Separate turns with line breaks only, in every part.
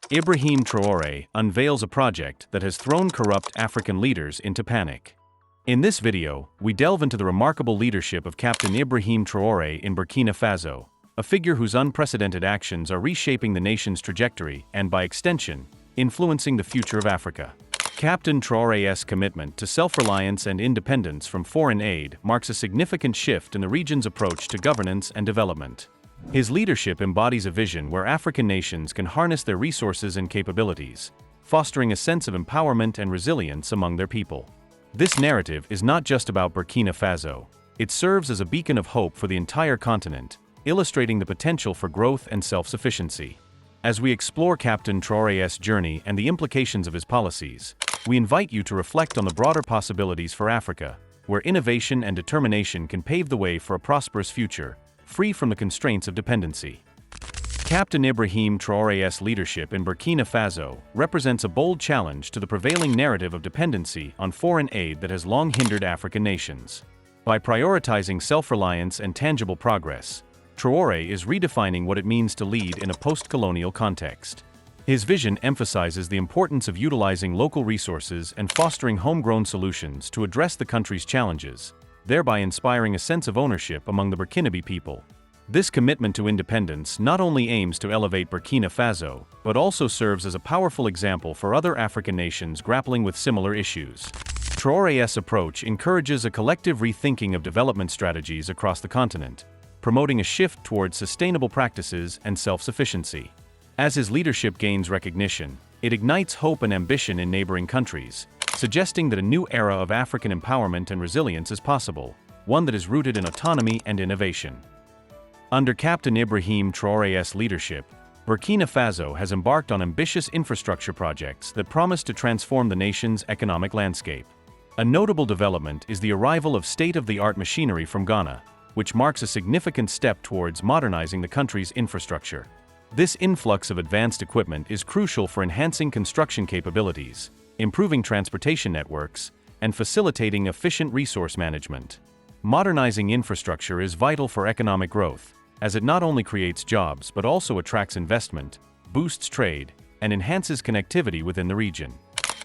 Ibrahim Traoré unveils a project that has thrown corrupt African leaders into panic. In this video, we delve into the remarkable leadership of Captain Ibrahim Traoré in Burkina Faso, a figure whose unprecedented actions are reshaping the nation's trajectory and, by extension, influencing the future of Africa. Captain Traoré's commitment to self-reliance and independence from foreign aid marks a significant shift in the region's approach to governance and development. His leadership embodies a vision where African nations can harness their resources and capabilities, fostering a sense of empowerment and resilience among their people. This narrative is not just about Burkina Faso. It serves as a beacon of hope for the entire continent, illustrating the potential for growth and self-sufficiency. As we explore Captain Traoré's journey and the implications of his policies, we invite you to reflect on the broader possibilities for Africa, where innovation and determination can pave the way for a prosperous future, free from the constraints of dependency. Captain Ibrahim Traoré's leadership in Burkina Faso represents a bold challenge to the prevailing narrative of dependency on foreign aid that has long hindered African nations. By prioritizing self-reliance and tangible progress, Traoré is redefining what it means to lead in a post-colonial context. His vision emphasizes the importance of utilizing local resources and fostering homegrown solutions to address the country's challenges, thereby inspiring a sense of ownership among the Burkinabe people. This commitment to independence not only aims to elevate Burkina Faso, but also serves as a powerful example for other African nations grappling with similar issues. Traoré's approach encourages a collective rethinking of development strategies across the continent, promoting a shift towards sustainable practices and self-sufficiency. As his leadership gains recognition, it ignites hope and ambition in neighboring countries, suggesting that a new era of African empowerment and resilience is possible, one that is rooted in autonomy and innovation. Under Captain Ibrahim Traoré's leadership, Burkina Faso has embarked on ambitious infrastructure projects that promise to transform the nation's economic landscape. A notable development is the arrival of state-of-the-art machinery from Ghana, which marks a significant step towards modernizing the country's infrastructure. This influx of advanced equipment is crucial for enhancing construction capabilities, improving transportation networks, and facilitating efficient resource management. Modernizing infrastructure is vital for economic growth, as it not only creates jobs but also attracts investment, boosts trade, and enhances connectivity within the region.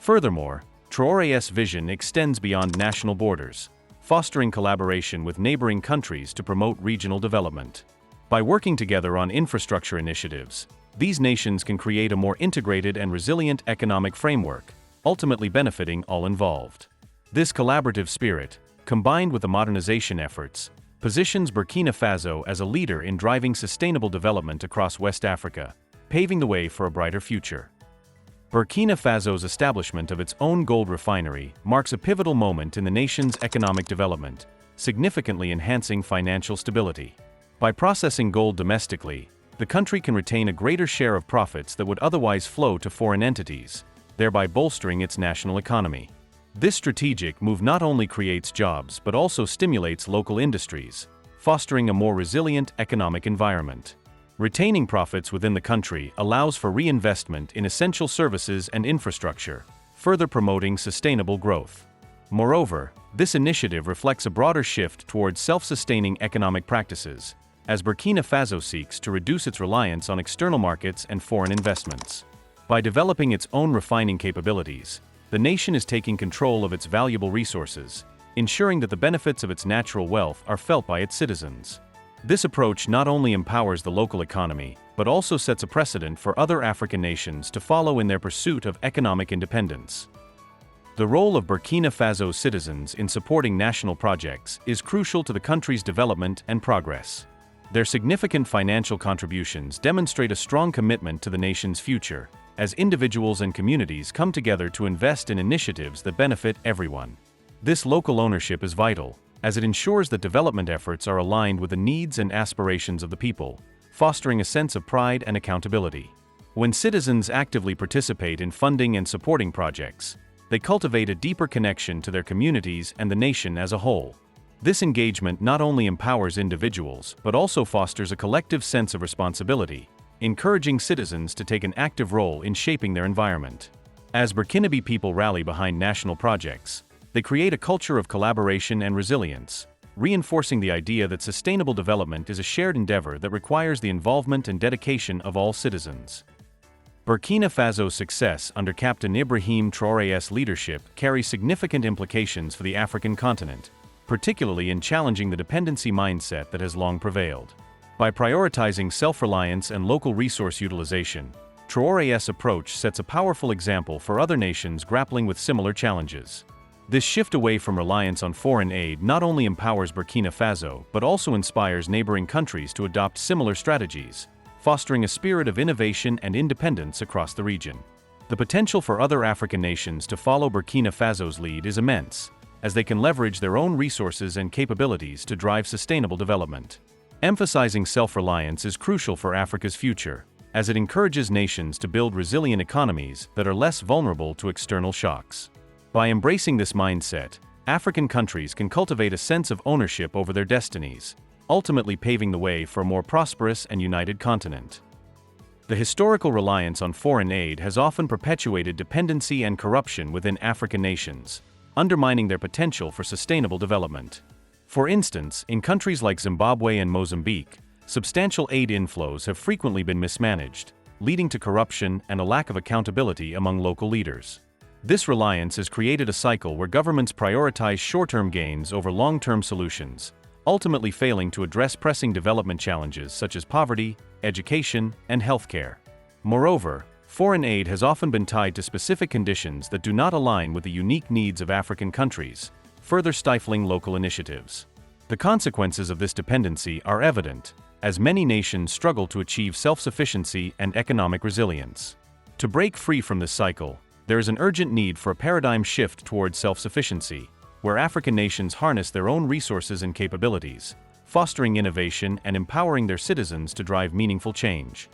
Furthermore, Traoré's vision extends beyond national borders, fostering collaboration with neighboring countries to promote regional development. By working together on infrastructure initiatives, these nations can create a more integrated and resilient economic framework, ultimately benefiting all involved. This collaborative spirit, combined with the modernization efforts, positions Burkina Faso as a leader in driving sustainable development across West Africa, paving the way for a brighter future. Burkina Faso's establishment of its own gold refinery marks a pivotal moment in the nation's economic development, significantly enhancing financial stability. By processing gold domestically, the country can retain a greater share of profits that would otherwise flow to foreign entities, thereby bolstering its national economy. This strategic move not only creates jobs but also stimulates local industries, fostering a more resilient economic environment. Retaining profits within the country allows for reinvestment in essential services and infrastructure, further promoting sustainable growth. Moreover, this initiative reflects a broader shift towards self-sustaining economic practices, as Burkina Faso seeks to reduce its reliance on external markets and foreign investments. By developing its own refining capabilities, the nation is taking control of its valuable resources, ensuring that the benefits of its natural wealth are felt by its citizens. This approach not only empowers the local economy, but also sets a precedent for other African nations to follow in their pursuit of economic independence. The role of Burkina Faso's citizens in supporting national projects is crucial to the country's development and progress. Their significant financial contributions demonstrate a strong commitment to the nation's future, as individuals and communities come together to invest in initiatives that benefit everyone. This local ownership is vital, as it ensures that development efforts are aligned with the needs and aspirations of the people, fostering a sense of pride and accountability. When citizens actively participate in funding and supporting projects, they cultivate a deeper connection to their communities and the nation as a whole. This engagement not only empowers individuals but also fosters a collective sense of responsibility, encouraging citizens to take an active role in shaping their environment. As Burkinabe people rally behind national projects, they create a culture of collaboration and resilience, reinforcing the idea that sustainable development is a shared endeavor that requires the involvement and dedication of all citizens. Burkina Faso's success under Captain Ibrahim Traoré's leadership carries significant implications for the African continent, particularly in challenging the dependency mindset that has long prevailed. By prioritizing self-reliance and local resource utilization, Traoré's approach sets a powerful example for other nations grappling with similar challenges. This shift away from reliance on foreign aid not only empowers Burkina Faso but also inspires neighboring countries to adopt similar strategies, fostering a spirit of innovation and independence across the region. The potential for other African nations to follow Burkina Faso's lead is immense, as they can leverage their own resources and capabilities to drive sustainable development. Emphasizing self-reliance is crucial for Africa's future, as it encourages nations to build resilient economies that are less vulnerable to external shocks. By embracing this mindset, African countries can cultivate a sense of ownership over their destinies, ultimately paving the way for a more prosperous and united continent. The historical reliance on foreign aid has often perpetuated dependency and corruption within African nations, undermining their potential for sustainable development. For instance, in countries like Zimbabwe and Mozambique, substantial aid inflows have frequently been mismanaged, leading to corruption and a lack of accountability among local leaders. This reliance has created a cycle where governments prioritize short-term gains over long-term solutions, ultimately failing to address pressing development challenges such as poverty, education, and healthcare. Moreover, foreign aid has often been tied to specific conditions that do not align with the unique needs of African countries, further stifling local initiatives. The consequences of this dependency are evident, as many nations struggle to achieve self-sufficiency and economic resilience. To break free from this cycle, there is an urgent need for a paradigm shift towards self-sufficiency, where African nations harness their own resources and capabilities, fostering innovation and empowering their citizens to drive meaningful change.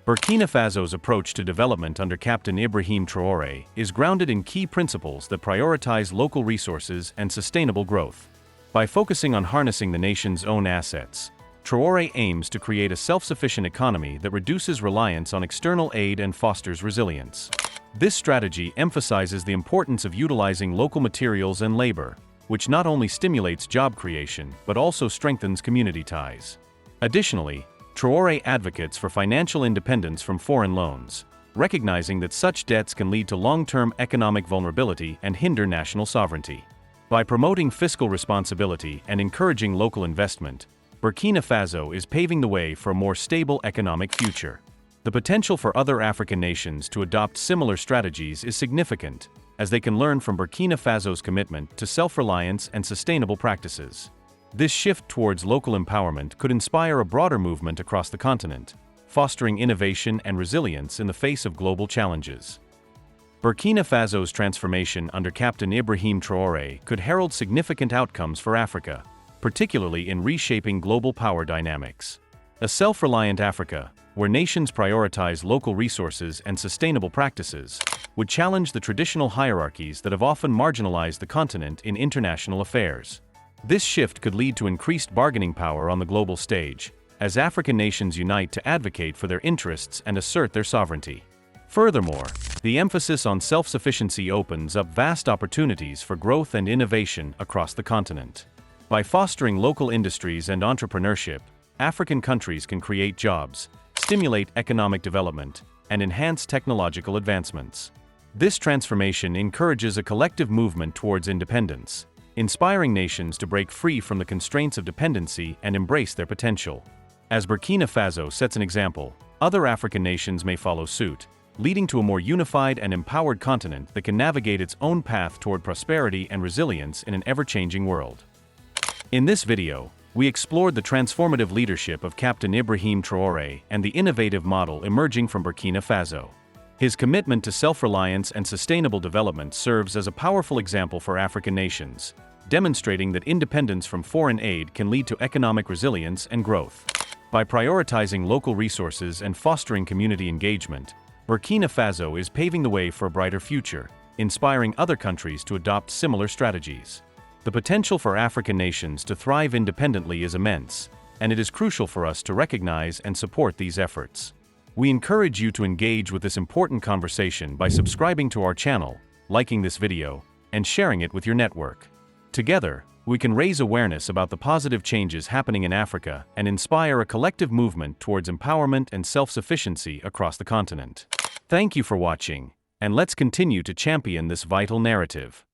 Burkina Faso's approach to development under Captain Ibrahim Traoré is grounded in key principles that prioritize local resources and sustainable growth. By focusing on harnessing the nation's own assets, Traoré aims to create a self-sufficient economy that reduces reliance on external aid and fosters resilience. This strategy emphasizes the importance of utilizing local materials and labor, which not only stimulates job creation but also strengthens community ties. Additionally, Traoré advocates for financial independence from foreign loans, recognizing that such debts can lead to long-term economic vulnerability and hinder national sovereignty. By promoting fiscal responsibility and encouraging local investment, Burkina Faso is paving the way for a more stable economic future. The potential for other African nations to adopt similar strategies is significant, as they can learn from Burkina Faso's commitment to self-reliance and sustainable practices. This shift towards local empowerment could inspire a broader movement across the continent, fostering innovation and resilience in the face of global challenges. Burkina Faso's transformation under Captain Ibrahim Traoré could herald significant outcomes for Africa, particularly in reshaping global power dynamics. A self-reliant Africa, where nations prioritize local resources and sustainable practices, would challenge the traditional hierarchies that have often marginalized the continent in international affairs. This shift could lead to increased bargaining power on the global stage, as African nations unite to advocate for their interests and assert their sovereignty. Furthermore, the emphasis on self-sufficiency opens up vast opportunities for growth and innovation across the continent. By fostering local industries and entrepreneurship, African countries can create jobs, stimulate economic development, and enhance technological advancements. This transformation encourages a collective movement towards independence, inspiring nations to break free from the constraints of dependency and embrace their potential. As Burkina Faso sets an example, other African nations may follow suit, leading to a more unified and empowered continent that can navigate its own path toward prosperity and resilience in an ever-changing world. In this video, we explored the transformative leadership of Captain Ibrahim Traoré and the innovative model emerging from Burkina Faso. His commitment to self-reliance and sustainable development serves as a powerful example for African nations, demonstrating that independence from foreign aid can lead to economic resilience and growth. By prioritizing local resources and fostering community engagement, Burkina Faso is paving the way for a brighter future, inspiring other countries to adopt similar strategies. The potential for African nations to thrive independently is immense, and it is crucial for us to recognize and support these efforts. We encourage you to engage with this important conversation by subscribing to our channel, liking this video, and sharing it with your network. Together, we can raise awareness about the positive changes happening in Africa and inspire a collective movement towards empowerment and self-sufficiency across the continent. Thank you for watching, and let's continue to champion this vital narrative.